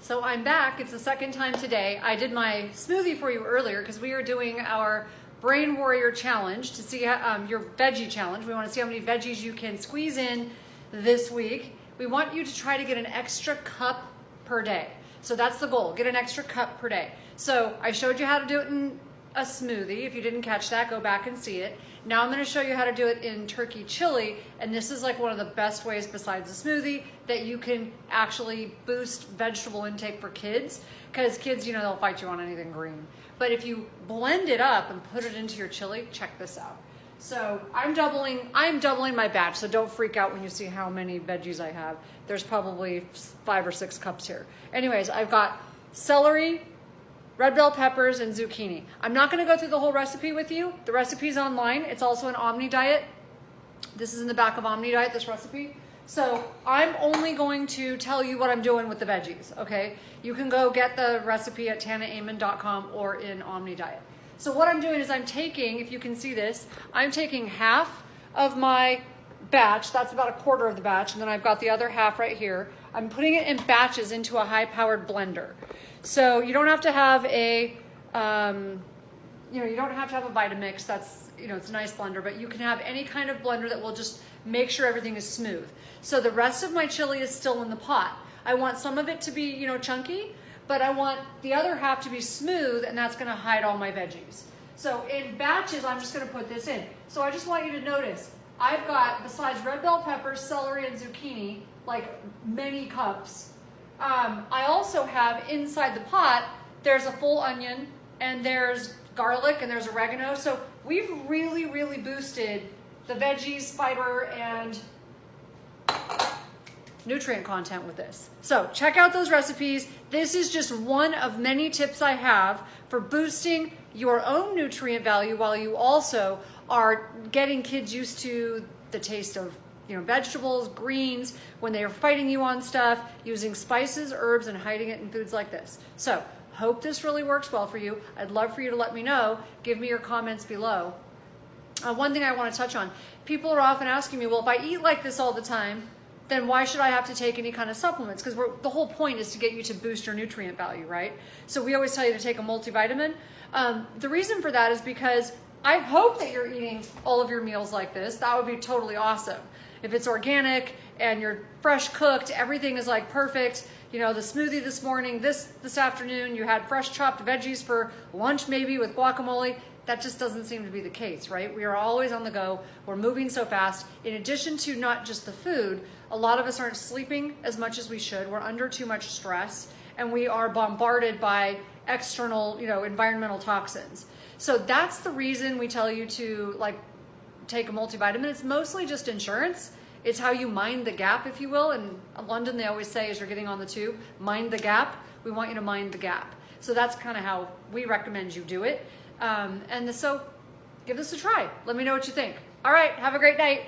So I'm back. It's the second time today. I did my smoothie for you earlier because we are doing our Brain Warrior Challenge to see your veggie challenge. We want to see how many veggies you can squeeze in this week. We want you to try to get an extra cup per day. So that's the goal, get an extra cup per day. So I showed you how to do it in a smoothie. If you didn't catch that, go back and see it. Now I'm going to show you how to do it in turkey chili, and this is like one of the best ways besides the smoothie that you can actually boost vegetable intake for kids, because kids, you know, they'll fight you on anything green. But if you blend it up and put it into your chili, check this out. So I'm doubling my batch, so don't freak out when you see how many veggies I have. There's probably 5 or 6 cups here. Anyways, I've got celery, red bell peppers, and zucchini. I'm not going to go through the whole recipe with you. The recipe's online. It's also an Omni Diet. This is in the back of Omni Diet, this recipe. So I'm only going to tell you what I'm doing with the veggies, okay? You can go get the recipe at tanaamen.com or in Omni Diet. So what I'm doing is I'm taking, if you can see this, I'm taking half of my batch, that's about a quarter of the batch, and then I've got the other half right here. I'm putting it in batches into a high-powered blender. So you don't have to have a, you don't have to have a Vitamix. That's, it's a nice blender, but you can have any kind of blender that will just make sure everything is smooth. So the rest of my chili is still in the pot. I want some of it to be, chunky, but I want the other half to be smooth, and that's gonna hide all my veggies. So in batches, I'm just gonna put this in. So I just want you to notice, I've got, besides red bell peppers, celery, and zucchini, like many cups. I also have inside the pot, there's a full onion, and there's garlic, and there's oregano. So we've really, really boosted the veggies, fiber, and nutrient content with this. So check out those recipes. This is just one of many tips I have for boosting your own nutrient value while you also are getting kids used to the taste of vegetables, greens, when they are fighting you on stuff, using spices, herbs, and hiding it in foods like this. So hope this really works well for you. I'd love for you to let me know. Give me your comments below. One thing I want to touch on, people are often asking me, well, if I eat like this all the time, then why should I have to take any kind of supplements? Because the whole point is to get you to boost your nutrient value, right? So we always tell you to take a multivitamin. The reason for that is because I hope that you're eating all of your meals like this. That would be totally awesome. If it's organic and you're fresh cooked, everything is like perfect. The smoothie this morning, this afternoon, you had fresh chopped veggies for lunch maybe with guacamole. That just doesn't seem to be the case, right? We are always on the go. We're moving so fast. In addition to not just the food, a lot of us aren't sleeping as much as we should. We're under too much stress, and we are bombarded by external, environmental toxins. So that's the reason we tell you to take a multivitamin. It's mostly just insurance. It's how you mind the gap, if you will. In London, they always say, as you're getting on the tube, mind the gap. We want you to mind the gap. So that's kind of how we recommend you do it. So give this a try. Let me know what you think. All right, have a great night.